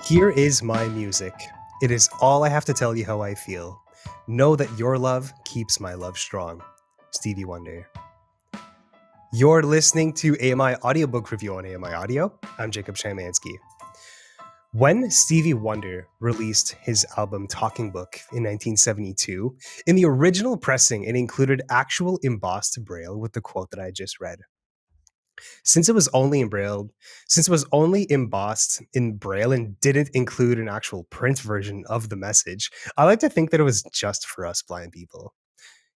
Here is my music. It is all I have to tell you how I feel. Know that your love keeps my love strong. Stevie Wonder. You're listening to AMI Audiobook Review on AMI Audio. I'm Jacob Shymanski. When Stevie Wonder released his album Talking Book in 1972, in the original pressing, it included actual embossed braille with the quote that I just read. Since it was only embossed in braille and didn't include an actual print version of the message, I like to think that it was just for us blind people.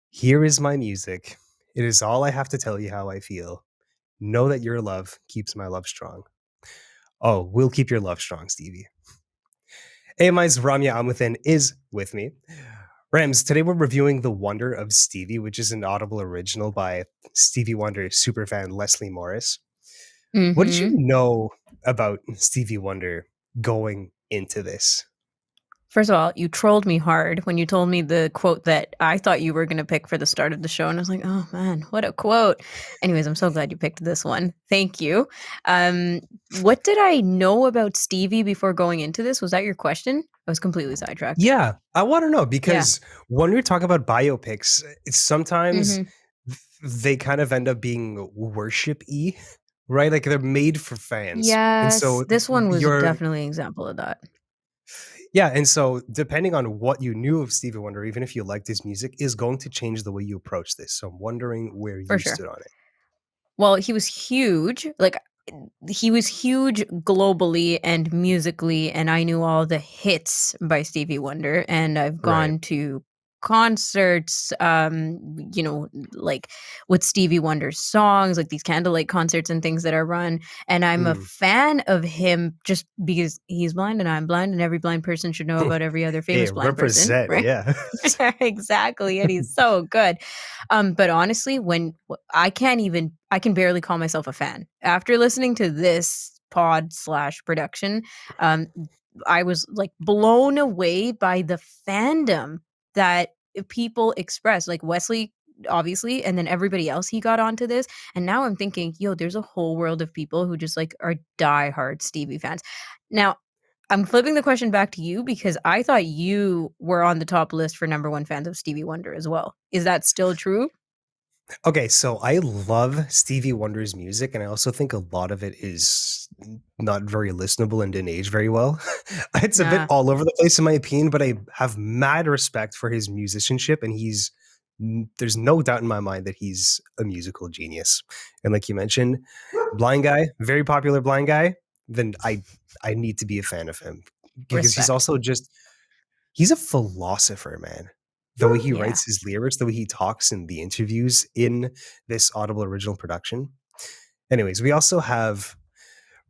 Here is my music. It is all I have to tell you how I feel. Know that your love keeps my love strong. Oh, we'll keep your love strong, Stevie. AMI's Ramya Amuthan is with me. Rams, today we're reviewing The Wonder of Stevie, which is an Audible original by Stevie Wonder superfan Wesley Morris. What did you know about Stevie Wonder going into this? First of all, you trolled me hard when you told me the quote that I thought you were going to pick for the start of the show. And I was like, oh man, what a quote. Anyways, I'm so glad you picked this one. Thank you. What did I know about Stevie before going into this? Was that your question? I was completely sidetracked. Yeah, I want to know because when we talk about biopics, it's sometimes they kind of end up being worship-y, right? Like they're made for fans. And Yes, so this one was definitely an example of that. Yeah, and so depending on what you knew of Stevie Wonder, even if you liked his music, is going to change the way you approach this. So I'm wondering where you stood on it. Well, he was huge. He was huge globally and musically, and I knew all the hits by Stevie Wonder, and I've gone to concerts, like with Stevie Wonder's songs, like these candlelight concerts and things that are run. And I'm a fan of him just because he's blind and I'm blind, and every blind person should know about every other famous blind person, right? Yeah. Exactly, and he's so good. But honestly, I can barely call myself a fan. After listening to this pod/production, I was like blown away by the fandom that people express, like Wesley, obviously, and then everybody else he got onto this. And now I'm thinking, there's a whole world of people who just like are diehard Stevie fans. Now, I'm flipping the question back to you because I thought you were on the top list for number one fans of Stevie Wonder as well. Is that still true? Okay, so I love Stevie Wonder's music, and I also think a lot of it is not very listenable and didn't age very well. It's a bit all over the place in my opinion, but I have mad respect for his musicianship, and there's no doubt in my mind that he's a musical genius. And like you mentioned, blind guy, very popular blind guy, then I need to be a fan of him because he's also he's a philosopher, man. The way he writes his lyrics, the way he talks in the interviews in this Audible Original Production. Anyways, we also have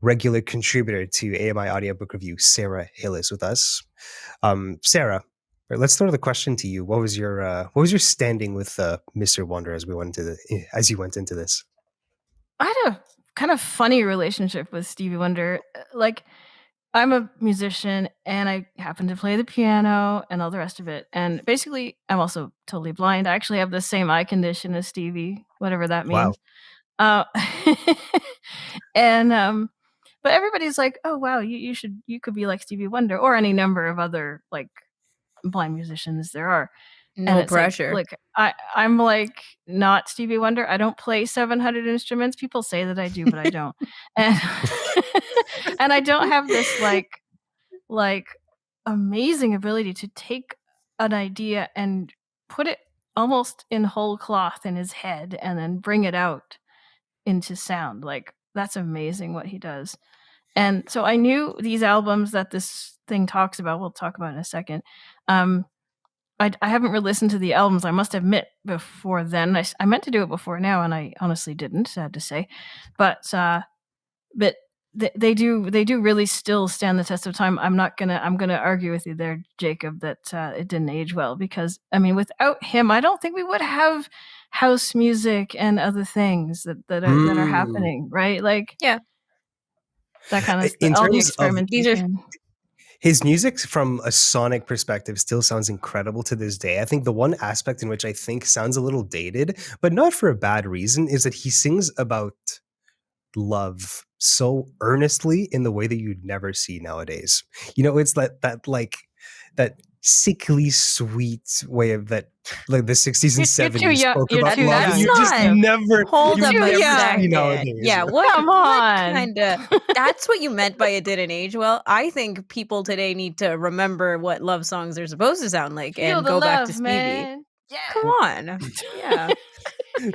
regular contributor to AMI Audiobook Review, Sara Hillis, with us. Sara, let's throw the question to you. What was your standing with Mr. Wonder as you went into this? I had a kind of funny relationship with Stevie Wonder. Like, I'm a musician and I happen to play the piano and all the rest of it. And basically, I'm also totally blind. I actually have the same eye condition as Stevie, whatever that means. Wow. But everybody's like, "Oh wow, you could be like Stevie Wonder or any number of other like blind musicians there are." No pressure. Like, I'm like not Stevie Wonder. I don't play 700 instruments. People say that I do, but I don't. And and I don't have this like amazing ability to take an idea and put it almost in whole cloth in his head and then bring it out into sound. Like, that's amazing what he does. And so I knew these albums that this thing talks about, we'll talk about in a second. I haven't really listened to the albums, I must admit, before then. I meant to do it before now, and I honestly didn't, sad to say. But they do really still stand the test of time. I'm gonna argue with you there, Jacob, that it didn't age well because I mean, without him, I don't think we would have house music and other things that are happening, right? Like, yeah, that kind of all the experimentation. His music from a sonic perspective still sounds incredible to this day. I think the one aspect in which I think sounds a little dated, but not for a bad reason, is that he sings about love so earnestly in the way that you'd never see nowadays. It's that sickly sweet way of that, like the 60s and You're too 70s young. spoke You're about too love, young. and you just That's not- never Hold you up a never see second. nowadays. Yeah, Come what on. kind of? That's what you meant by it didn't age well. I think people today need to remember what love songs are supposed to sound like Feel and the go back love, to Stevie. man. Yeah. Come on, yeah.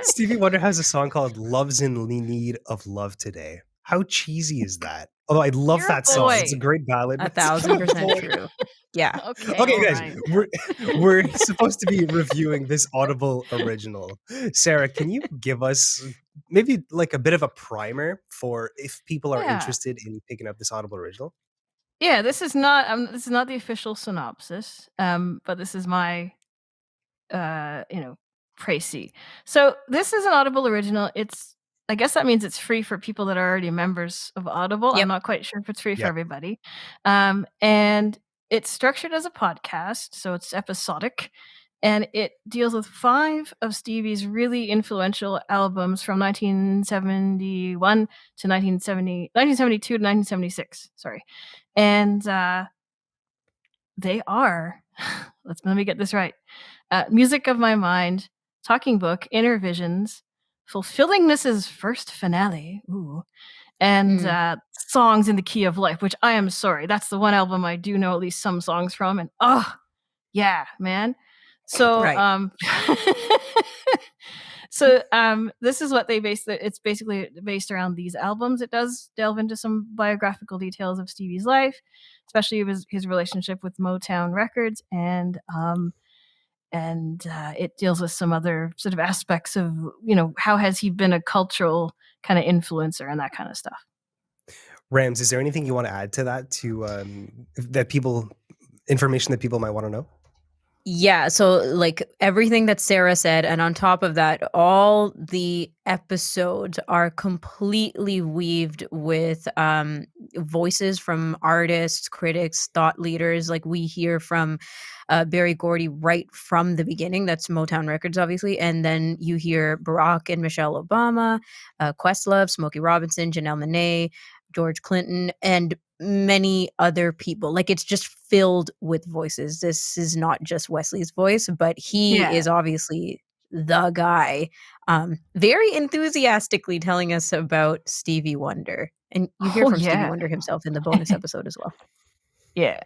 Stevie Wonder has a song called "Love's in Need of Love Today." How cheesy is that? Although I love You're a that song. It's a boy. great ballad. 1,000% true. Yeah. Okay. Okay, all guys, right. we're supposed to be reviewing this Audible original. Sarah, can you give us maybe like a bit of a primer for if people are Yeah. interested in picking up this Audible original? Yeah. This is not the official synopsis. But this is my précis. So this is an Audible original. I guess that means it's free for people that are already members of Audible. Yep. I'm not quite sure if it's free for Yep. everybody. And it's structured as a podcast, so it's episodic. And it deals with 5 of Stevie's really influential albums from 1971 to 1972 to 1976. Sorry. And they are, let me get this right. Music of My Mind, Talking Book, Inner Visions, Fulfillingness's First Finale, and Songs in the Key of Life, which I am sorry, that's the one album I do know at least some songs from, and yeah, man. So, Right. this is what it's basically based around these albums. It does delve into some biographical details of Stevie's life, especially his relationship with Motown Records, and it deals with some other sort of aspects of, how has he been a cultural kind of influencer and that kind of stuff. Rams, is there anything you want to add to that, information that people might want to know? Yeah, so like everything that Sarah said, and on top of that, all the episodes are completely weaved with voices from artists, critics, thought leaders. Like we hear from Berry Gordy right from the beginning. That's Motown Records, obviously. And then you hear Barack and Michelle Obama, Questlove, Smokey Robinson, Janelle Monáe, George Clinton, and many other people. Like it's just filled with voices. This is not just Wesley's voice, but he is obviously the guy, very enthusiastically telling us about Stevie Wonder. And you hear from Stevie Wonder himself in the bonus episode as well. Yeah.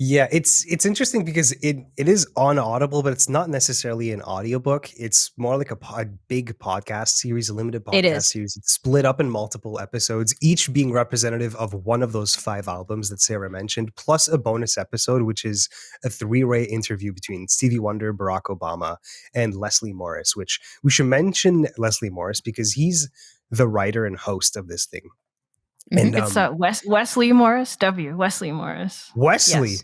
Yeah, it's interesting because it is on Audible, but it's not necessarily an audiobook. It's more like a big podcast series, a limited podcast series. It's split up in multiple episodes, each being representative of one of those 5 albums that Sarah mentioned, plus a bonus episode, which is a 3-way interview between Stevie Wonder, Barack Obama, and Wesley Morris, which we should mention Wesley Morris because he's the writer and host of this thing. And it's Wesley Morris, Wesley Morris. Wesley. Yes.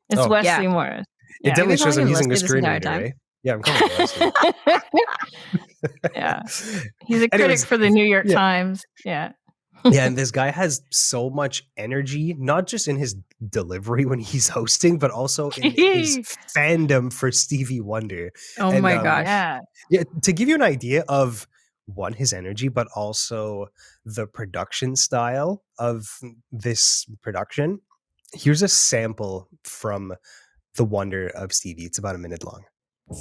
It's Wesley Morris. It definitely shows I'm using a screenreader, right? Yeah, I'm calling it Wesley. Yeah. He's a critic for the New York Times. Yeah. Yeah, and this guy has so much energy, not just in his delivery when he's hosting, but also in his fandom for Stevie Wonder. Oh my gosh. Yeah, to give you an idea of one, his energy, but also the production style of this production, here's a sample from The Wonder of Stevie. It's about a minute long.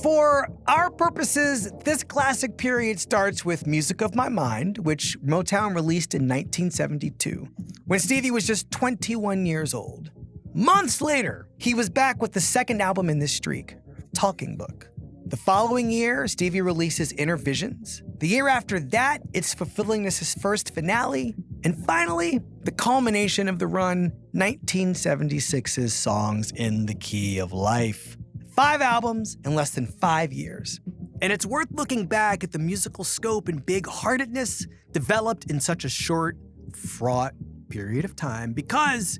For our purposes, this classic period starts with Music of My Mind, which Motown released in 1972, when Stevie was just 21 years old. Months later, he was back with the second album in this streak, Talking Book. The following year, Stevie releases Inner Visions. The year after that, it's Fulfillingness's First Finale. And finally, the culmination of the run, 1976's Songs in the Key of Life. 5 albums in less than 5 years. And it's worth looking back at the musical scope and big-heartedness developed in such a short, fraught period of time because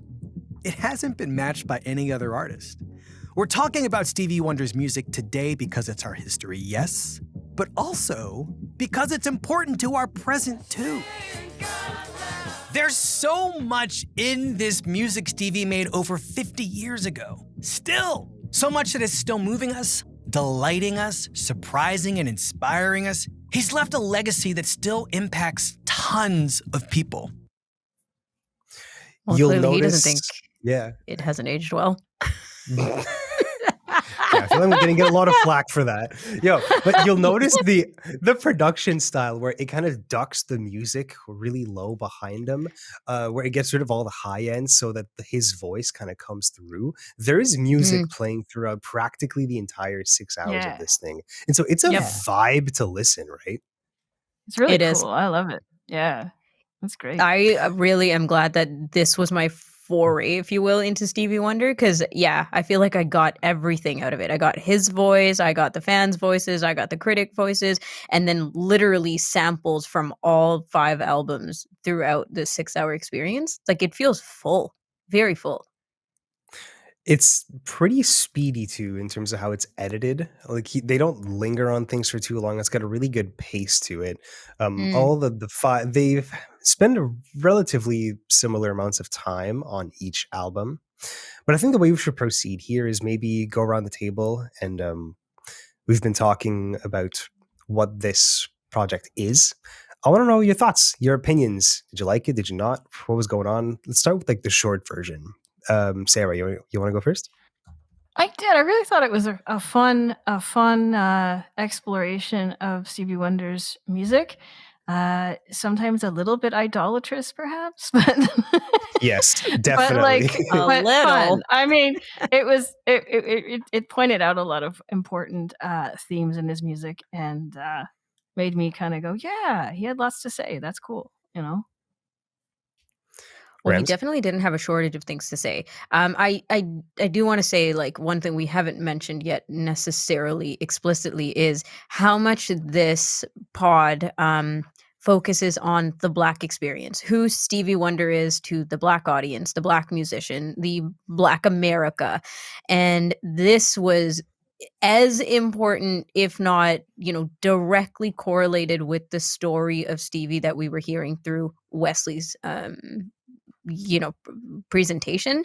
it hasn't been matched by any other artist. We're talking about Stevie Wonder's music today because it's our history, yes, but also because it's important to our present too. There's so much in this music Stevie made over 50 years ago. Still, so much that is still moving us, delighting us, surprising and inspiring us. He's left a legacy that still impacts tons tons of people. Well, You'll clearly he doesn't notice, think it hasn't aged well. Yeah, I feel like we're gonna get a lot of flack for that. But you'll notice the production style where it kind of ducks the music really low behind him, where it gets rid of all the high ends so that his voice kind of comes through. There is music playing throughout practically the entire 6 hours of this thing. And so it's a vibe to listen, right? It's really It cool. is. I love it. Yeah. That's great. I really am glad that this was my foray, if you will, into Stevie Wonder, because I feel like I got everything out of it. I got his voice, I got the fans' voices, I got the critic voices, and then literally samples from all 5 albums throughout the 6-hour experience. Like, it feels full, very full. It's pretty speedy too in terms of how it's edited. Like they don't linger on things for too long. It's got a really good pace to it. All the 5 they've spent a relatively similar amounts of time on each album. But I think the way we should proceed here is maybe go around the table and we've been talking about what this project is. I want to know your thoughts, your opinions. Did you like it? Did you not? What was going on? Let's start with like the short version. Sarah, you want to go first? I did. I really thought it was a fun exploration of Stevie Wonder's music. Sometimes a little bit idolatrous, perhaps, but yes, but definitely. A little. Fun. I mean, it pointed out a lot of important themes in his music and made me kind of go, yeah, he had lots to say. That's cool, you know. Well, he Rams? definitely didn't have a shortage of things to say. I do want to say, like, one thing we haven't mentioned yet necessarily explicitly is how much this pod focuses on the Black experience, who Stevie Wonder is to the Black audience, the Black musician, the Black America. And this was as important, if not, directly correlated with the story of Stevie that we were hearing through Wesley's presentation.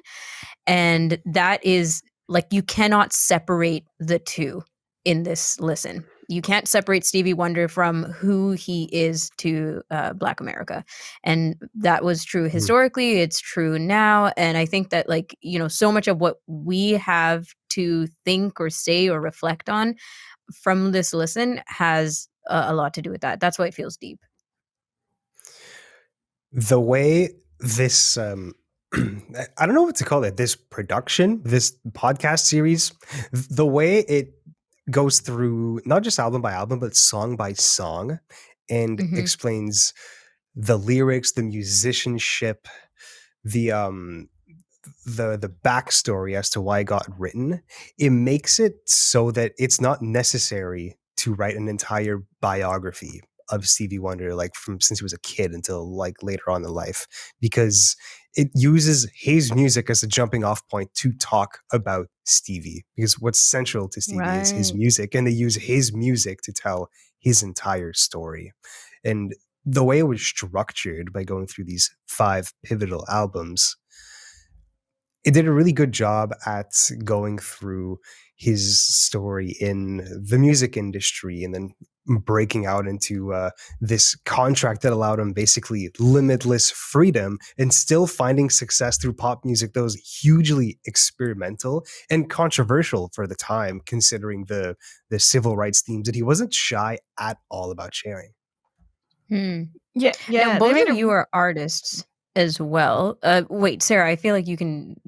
And that is, like, you cannot separate the two in this listen. You can't separate Stevie Wonder from who he is to Black America. And that was true historically. It's true now. And I think that, like, so much of what we have to think or say or reflect on from this listen has a lot to do with that. That's why it feels deep. The way this I don't know what to call it, this production, this podcast series, the way it goes through not just album by album but song by song and explains the lyrics, the musicianship, the backstory as to why it got written. It makes it so that it's not necessary to write an entire biography of Stevie Wonder, like from since he was a kid until like later on in life, because it uses his music as a jumping off point to talk about Stevie, because what's central to Stevie is his music, and they use his music to tell his entire story. And the way it was structured by going through these 5 pivotal albums, it did a really good job at going through his story in the music industry and then breaking out into this contract that allowed him basically limitless freedom and still finding success through pop music that was hugely experimental and controversial for the time, considering the civil rights themes that he wasn't shy at all about sharing. Yeah. Now, both of you are artists as well. Wait, Sarah, I feel like you can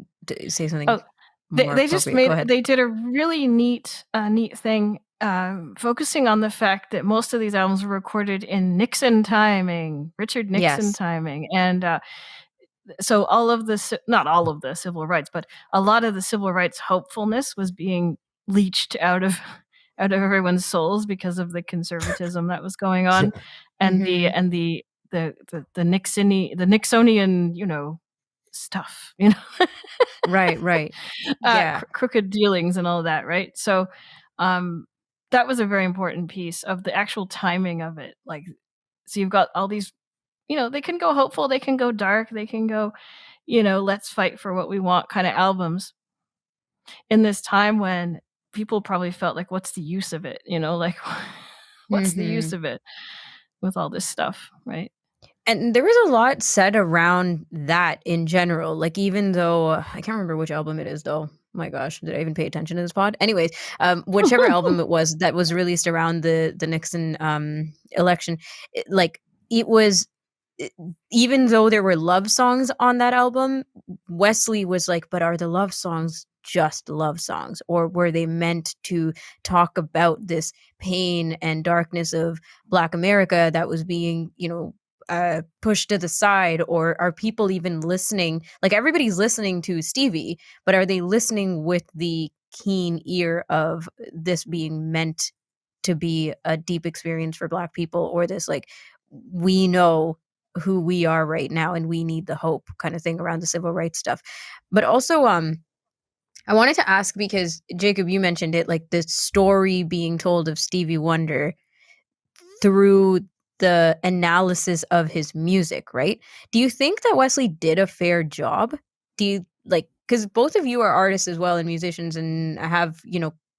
say something. They just they did a really neat thing, focusing on the fact that most of these albums were recorded in Nixon timing, Richard Nixon timing, and so all of the not all of the civil rights, but a lot of the civil rights hopefulness was being leached out of everyone's souls because of the conservatism that was going on, and the Nixonian, stuff, right. Crooked dealings and all that, right? So that was a very important piece of the actual timing of it. Like, so you've got all these, they can go hopeful, they can go dark, they can go, let's fight for what we want kind of albums in this time when people probably felt like, what's the use of it? Like, what's the use of it with all this stuff, right? And there was a lot said around that in general. Like, even though I can't remember which album it is, though. My gosh, did I even pay attention to this pod? Anyways, whichever album it was that was released around the Nixon election, it was, even though there were love songs on that album, Wesley was like, but are the love songs just love songs, or were they meant to talk about this pain and darkness of Black America that was being, pushed to the side? Or are people even listening? Like, everybody's listening to Stevie, but are they listening with the keen ear of this being meant to be a deep experience for Black people, or this, like, we know who we are right now and we need the hope kind of thing around the civil rights stuff? But also, I wanted to ask, because Jacob, you mentioned it, like the story being told of Stevie Wonder through the analysis of his music, right? Do you think that Wesley did a fair job? Do you, like, because both of you are artists as well and musicians and have,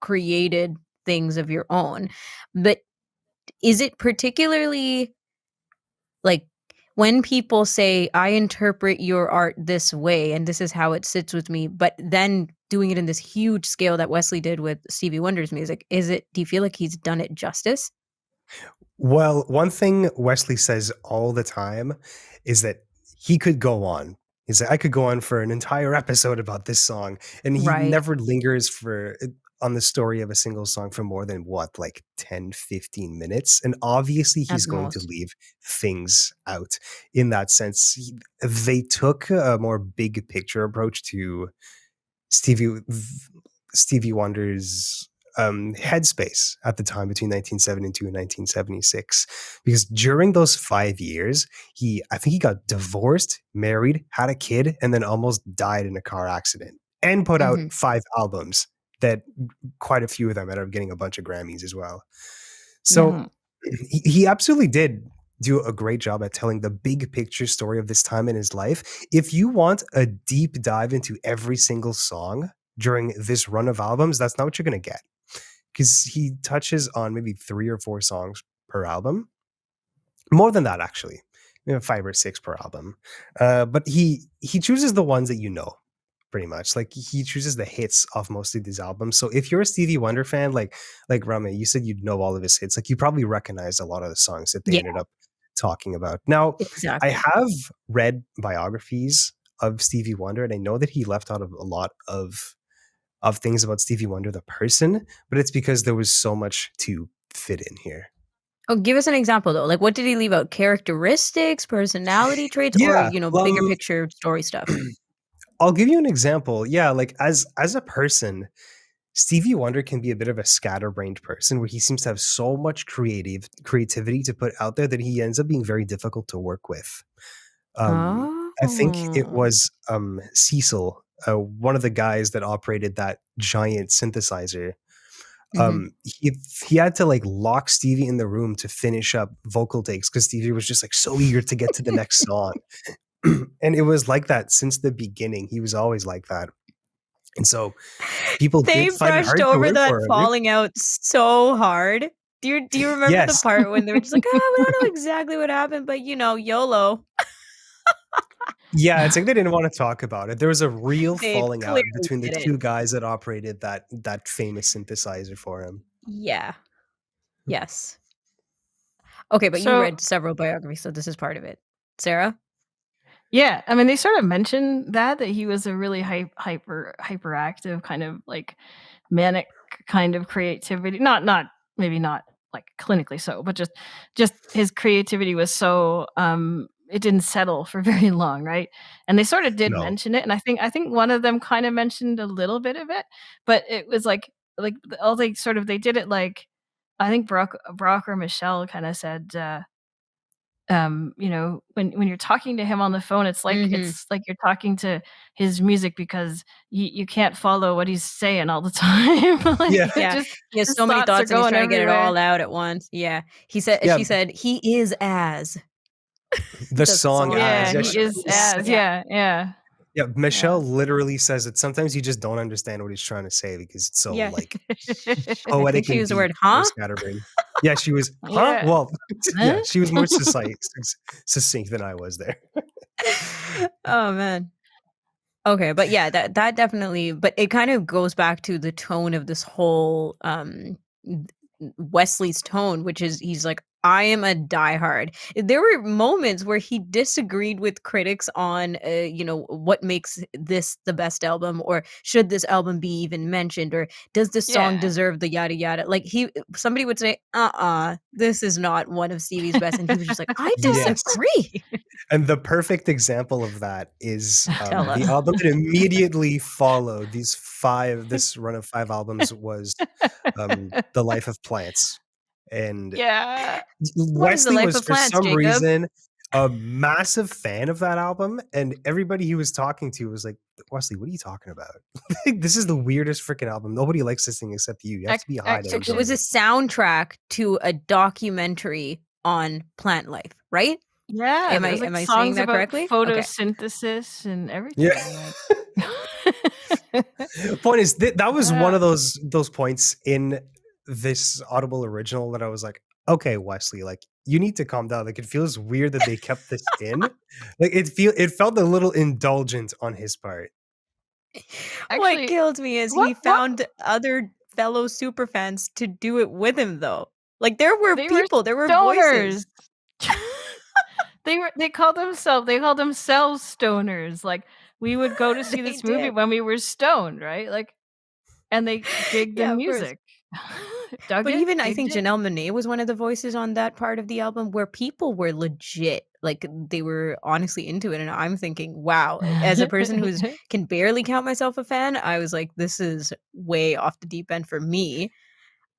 created things of your own, but is it particularly, like, when people say, I interpret your art this way and this is how it sits with me, but then doing it in this huge scale that Wesley did with Stevie Wonder's music, do you feel like he's done it justice? Well, one thing Wesley says all the time is that he could go on. He's like, I could go on for an entire episode about this song. And he Right. never lingers on the story of a single song for more than like 10, 15 minutes. And obviously At he's the going to most. leave things out in that sense. They took a more big picture approach to Stevie Wonder's headspace at the time between 1972 and 1976, because during those 5 years, I think he got divorced, married, had a kid, and then almost died in a car accident, and put out Mhm. 5 albums that quite a few of them ended up getting a bunch of Grammys as well. So Mhm. he absolutely did do a great job at telling the big picture story of this time in his life. If you want a deep dive into every single song during this run of albums, that's not what you're going to get, because he touches on maybe 3 or 4 songs per album. More than that, actually. 5 or 6 per album. But he chooses the ones that you know, pretty much. Like, he chooses the hits off most of these albums. So if you're a Stevie Wonder fan, like Ramya, you said you'd know all of his hits. Like, you probably recognize a lot of the songs that they Yeah, ended up talking about. Now, I exactly. have read biographies of Stevie Wonder, and I know that he left out of a lot of things about Stevie Wonder the person, but it's because there was so much to fit in here. Oh, give us an example though. Like, what did he leave out? Characteristics, personality traits, or, Yeah, bigger picture story stuff? I'll give you an example. Yeah, like as a person, Stevie Wonder can be a bit of a scatterbrained person where he seems to have so much creativity to put out there that he ends up being very difficult to work with. Um, I think it Oh. was Cecil, one of the guys that operated that giant synthesizer. Mhm. He had to like lock Stevie in the room to finish up vocal takes because Stevie was just like so eager to get to the next song. And it was like that since the beginning. He was always like that. And so people They did find it brushed hard to over work that for him. falling out so hard. Do you remember the Yes. part when they were just like, "Oh, we don't know exactly what happened, but, YOLO." Yeah, it's like they didn't want to talk about it. There was a real They falling out clearly between the did it. 2 guys that operated that famous synthesizer for him. Yeah. Yes. Okay, but you So read several biographies, so this is part of it. Sarah? yeah, I mean, they sort of mentioned that he was a really hyperactive kind of like manic kind of creativity. Not maybe not like clinically so, but just his creativity was so it didn't settle for very long, right? And they sort of did No. mention it, and I think one of them kind of mentioned a little bit of it, but it was like all they did it like I think Brock or Michelle kind of said when you're talking to him on the phone, Mhm. it's like you're talking to his music because you can't follow what he's saying all the time. Yeah. Like, it Yeah. just He has his so many thoughts are thoughts and he's going trying to get it everywhere. all out at once. Yeah. Yeah, She said, "He is as." the That's the song song Yeah, as title yeah, of he it. is as Yeah. yeah. yeah, Yeah. Michelle literally says that sometimes you just don't understand what he's trying to say because it's so Yeah. like I think poetic she and used the deep word, for a "Huh?" scatterbrain. Yeah, she was, huh? Yeah. Well, yeah, Huh? she was more succinct than I was there. Oh man. Okay, but yeah, that definitely, but it kind of goes back to the tone of this whole Wesley's tone, which is he's like, I am a diehard. There were moments where he disagreed with critics on what makes this the best album, or should this album be even mentioned, or does this song Yeah. deserve the yada yada. Like somebody would say, this is not one of Stevie's best, and he was just like, I Yes. disagree. And the perfect example of that is Tell the us. album that immediately followed this run of 5 albums was The Life of Plants. And Yeah. What is the Wesley life was, of for plants, some Jacob? reason, a massive fan of that album, and everybody he was talking to was like, "Wesley, what are you talking about? This is the weirdest freaking album. Nobody likes this thing except you. You have to be high to So it was enjoy a it." soundtrack to a documentary on plant life, right? Yeah, Am there I was like am I saying songs that about correctly? Okay. photosynthesis and Yeah. everything. Point is, that was one Yeah. of those points in this Audible original that I was like, "Okay, Wesley, like, you need to calm down." Like, it feels weird that they kept this in. Like, it felt a little indulgent on his part. What Actually, kills me is what he what found other fellow superfans to do it with him, though. Like, there were they were people, there were stoners. voices. They called themselves stoners. Like, we would go to see They this movie did. when we were stoned, right? Like, and they dig the Yeah, of course. music. Dug But it, even I digged think it. Janelle Monáe was one of the voices on that part of the album where people were legit, like, they were honestly into it, and I'm thinking, "Wow." As a person who's can barely count myself a fan, I was like, "This is way off the deep end for me."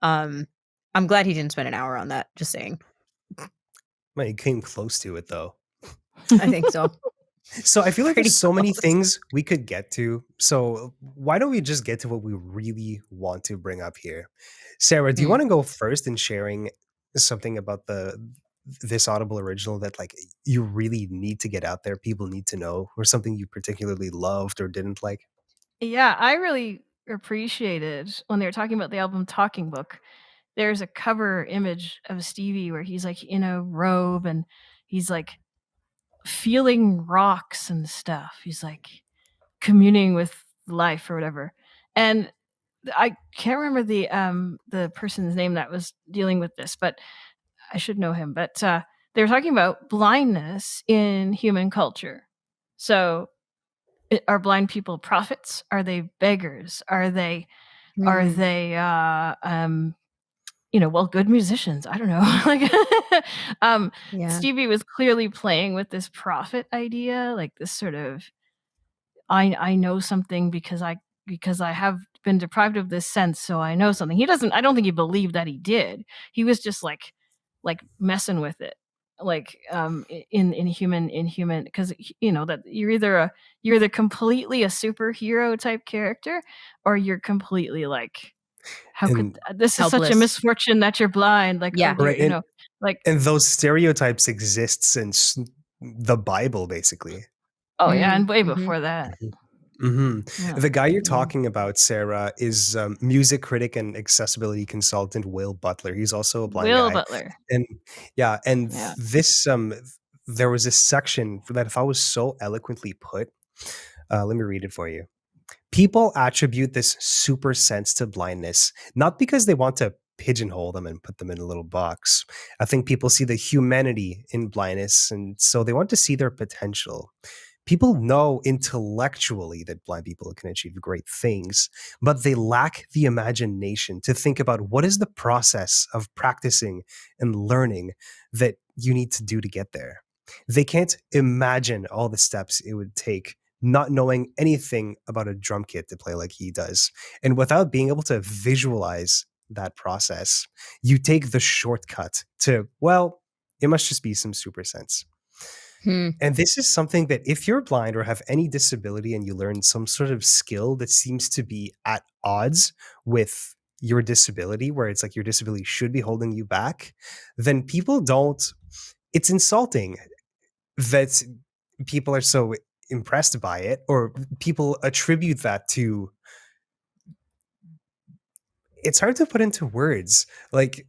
Um, I'm glad he didn't spend an hour on that, just saying. Well, he came close to it, though. I think so. So I feel like Pretty there's so many close. things we could get to. So why don't we just get to what we really want to bring up here? Sarah, do you Mm. want to go first in sharing something about this Audible original that, like, you really need to get out there, people need to know, or something you particularly loved or didn't like? Yeah, I really appreciated when they were talking about the album Talking Book. There's a cover image of Stevie where he's like in a robe and he's like feeling rocks and stuff. He's like communing with life or whatever. And I can't remember the person's name that was dealing with this, but I should know him. But they were talking about blindness in human culture. So are blind people prophets? Are they beggars? Are they Mm. good musicians? I don't know. Like Yeah. Stevie was clearly playing with this prophet idea, like this sort of I know something because I have been deprived of this sense, so I know something. I don't think he believed that he did. He was just like messing with it. Like in human because that you're either completely a superhero type character or you're completely like how could And this is such a Helpless. misfortune that you're blind, like oh Yeah. dear, right, and like and those stereotypes exist since the Bible, basically. oh yeah, Mm. and way Mhm. before that. Mhm. Yeah. The guy you're Yeah. talking about, Sarah, is music critic and accessibility consultant Will Butler. He's also a blind Will guy, Butler. and yeah, and Yeah. this there was this section that I thought was so eloquently put. Let me read it for you. People attribute this super sense to blindness not because they want to pigeonhole them and put them in a little box. I think people see the humanity in blindness, and so they want to see their potential. People know intellectually that blind people can achieve great things, but they lack the imagination to think about what is the process of practicing and learning that you need to do to get there. They can't imagine all the steps it would take, not knowing anything about a drum kit to play like he does. And without being able to visualize that process, you take the shortcut to, well, it must just be some super sense. Hmm. And this is something that if you're blind or have any disability and you learn some sort of skill that seems to be at odds with your disability, where it's like your disability should be holding you back, then people don't, it's insulting that people are so impressed by it, or people attribute that to, it's hard to put into words. Like,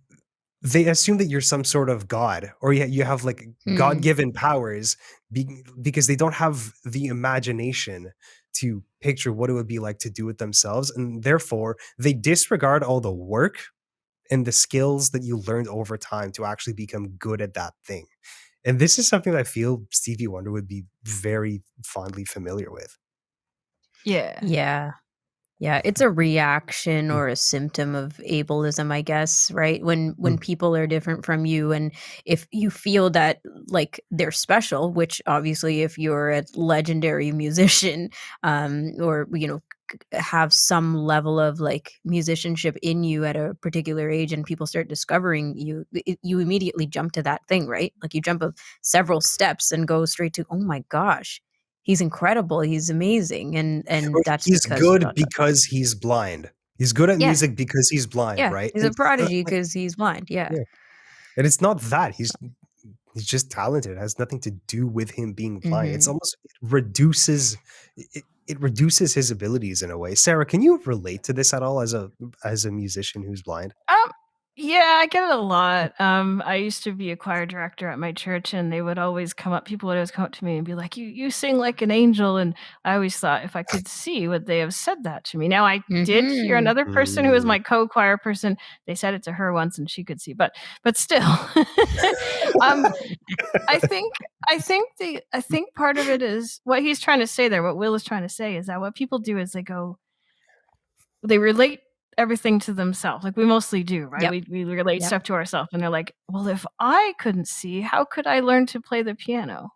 they assume that you're some sort of god, or you have like god-given powers, because they don't have the imagination to picture what it would be like to do it themselves, and therefore they disregard all the work and the skills that you learned over time to actually become good at that thing. And this is something that I feel Stevie Wonder would be very fondly familiar with. Yeah. Yeah. Yeah, it's a reaction or a symptom of ableism, I guess, right? When people are different from you, and if you feel that like they're special, which obviously if you're a legendary musician, or have some level of like musicianship in you at a particular age, and people start discovering you, you immediately jump to that thing, right? Like you jump up several steps and go straight to, oh my gosh, he's incredible, he's amazing, and Or that's he's because good because he's blind. He's good at yeah, music because he's blind, yeah, right? he's a And prodigy because he's blind, yeah. yeah, and it's not that he's just talented. It has nothing to do with him being blind. It's Mhm. almost it reduces his abilities in a way. Sarah, can you relate to this at all as a musician who's blind? Um, yeah, I get it a lot. I used to be a choir director at my church, and they would always come up. People would always come up to me and be like, "You sing like an angel." And I always thought, if I could see, would they have said that to me? Now I did hear Mhm. another person who was Mm. my co-choir person. They said it to her once, and she could see, but still, um, I think I think part of it is what he's trying to say there. What Will is trying to say is that what people do is they relate everything to themselves, like we mostly do, right? Yep, We relate yep. stuff to ourselves, and they're like, "Well, if I couldn't see, how could I learn to play the piano?"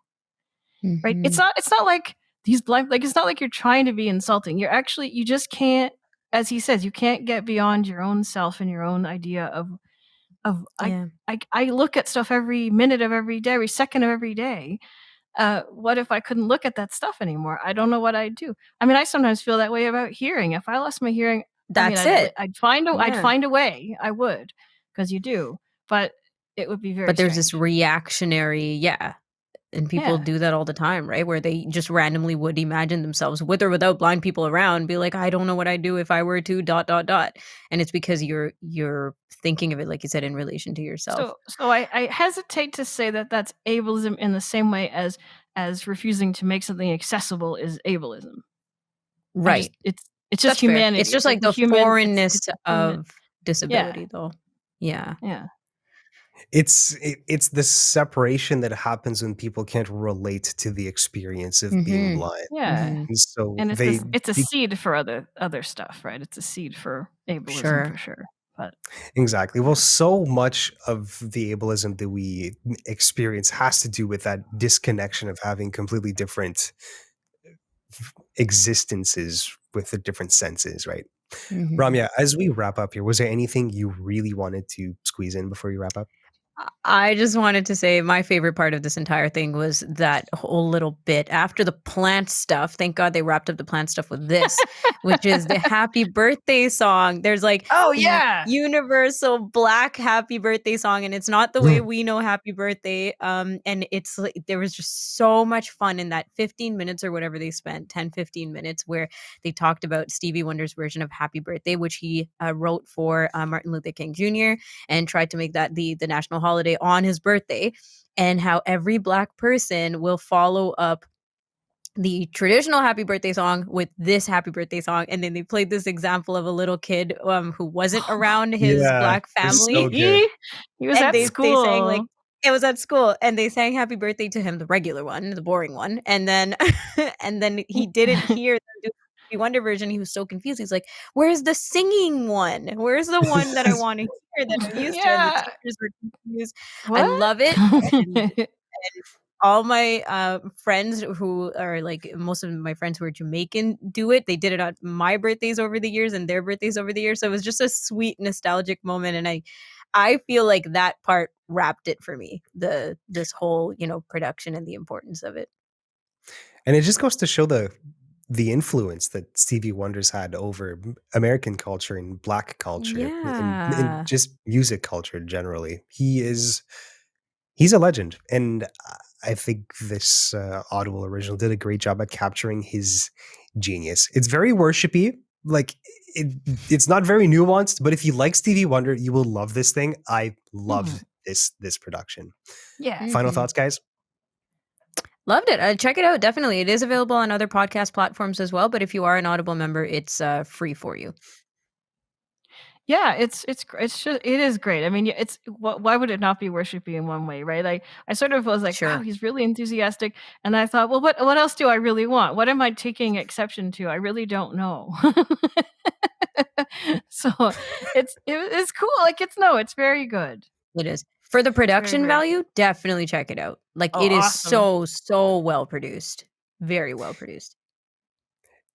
Right? Mhm. It's not like these blind, like it's not like you're trying to be insulting. You just can't, as he says, you can't get beyond your own self and your own idea of Yeah. I look at stuff every minute of every day, every second of every day. What if I couldn't look at that stuff anymore? I don't know what I'd do. I mean, I sometimes feel that way about hearing. If I lost my hearing, I mean, That's it. I'd Yeah. find a way. I would, because you do, but it would be very But there's this strange. reactionary, yeah, and people Yeah. do that all the time, right? Where they just randomly would imagine themselves with or without blind people around, be like, "I don't know what I'd do if I were to dot dot dot." And it's because you're thinking of it, like you said, in relation to yourself. So I hesitate to say that that's ableism in the same way as refusing to make something accessible is ableism. I just Right. it's just That's fair. It's humanity. just It's like like the the human. It's foreignness the human. of Yeah. disability, though. Yeah. Yeah. It's the separation that happens when people can't relate to the experience of being Mhm. blind. Yeah. Mhm. And so And they it's a be seed for other stuff, right? It's a seed for ableism for Sure. sure. But exactly. Well, yeah. so much of the ableism that we experience has to do with that disconnection of having completely different existences with the different senses, right? Mhm. Ramya, as we wrap up here, was there anything you really wanted to squeeze in before you wrap up? I just wanted to say my favorite part of this entire thing was that whole little bit after the plant stuff. Thank God they wrapped up the plant stuff with this, which is the happy birthday song. There's like Oh the yeah. universal black happy birthday song, and it's not the way we know happy birthday. And it's like there was just so much fun in that 15 minutes or whatever they spent, 10-15 minutes, where they talked about Stevie Wonder's version of Happy Birthday, which he wrote for Martin Luther King Jr. and tried to make that the national holiday on his birthday, and how every black person will follow up the traditional happy birthday song with this happy birthday song. And then they played this example of a little kid who wasn't around his Yeah, black it's family, so good. He was and at they sang like, school. it was at school, and they sang happy birthday to him, the regular one, the boring one, and then and then he didn't hear them do the Stevie Wonder version. He was so confused. He's like, "Where's the singing one? Where's the one that I want to hear that I'm used to?" And the Yeah. teachers were confused. I What? love it. And all my friends who are like, most of my friends who are Jamaican do it. They did it on my birthdays over the years and their birthdays over the years. So it was just a sweet nostalgic moment, and I feel like that part wrapped it for me. This whole production and the importance of it. And it just goes to show the influence that Stevie Wonder's had over American culture and Black culture and Yeah. just music culture generally. He's a legend, and I think this Audible original did a great job at capturing his genius. It's very worshipy, like it's not very nuanced, but if you like Stevie Wonder, you will love this thing. I loved this production. Yeah. Final thoughts, guys? Loved it. Check it out. Definitely. It is available on other podcast platforms as well. But if you are an Audible member, it's free for you. Yeah, it's just it is great. I mean, it's why would it not be worshipy in one way, right? I sort of was like, Sure. wow, he's really enthusiastic, and I thought, well, what else do I really want? What am I taking exception to? I really don't know. So it's cool. Like it's very good. It is. For the production very value, definitely check it out. Like Oh, it is awesome. so well produced. Very well produced.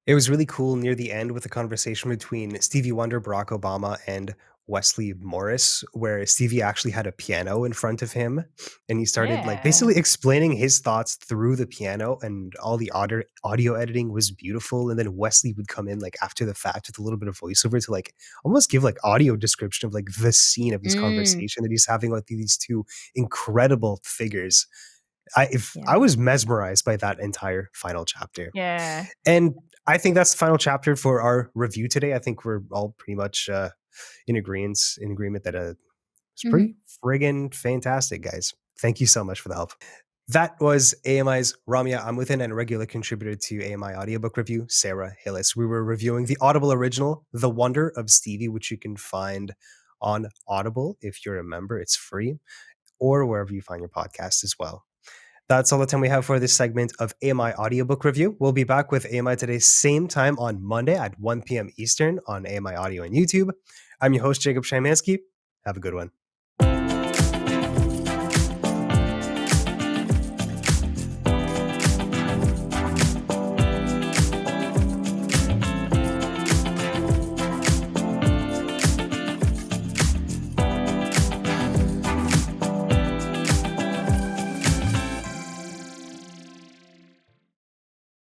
It was really cool near the end with the conversation between Stevie Wonder, Barack Obama, and Wesley Morris, where Stevie actually had a piano in front of him, and he started like Yeah. basically explaining his thoughts through the piano, and all the audio editing was beautiful. And then Wesley would come in like after the fact with a little bit of voiceover to like almost give like audio description of like the scene of this conversation that he's having with these two incredible figures. I was mesmerized by that entire final chapter. Yeah. And I think that's the final chapter for our review today. I think we're all pretty much in agreement that it's pretty friggin' fantastic, guys. Thank you so much for the help. That was AMI's Ramya Amuthan and regular contributor to AMI Audiobook Review, Sara Hillis. We were reviewing the Audible original, The Wonder of Stevie, which you can find on Audible if you're a member. It's free, or wherever you find your podcast as well. That's all the time we have for this segment of AMI Audiobook Review. We'll be back with AMI today, same time on Monday at 1 p.m. Eastern on AMI Audio and YouTube. I'm your host, Jacob Shymanski. Have a good one.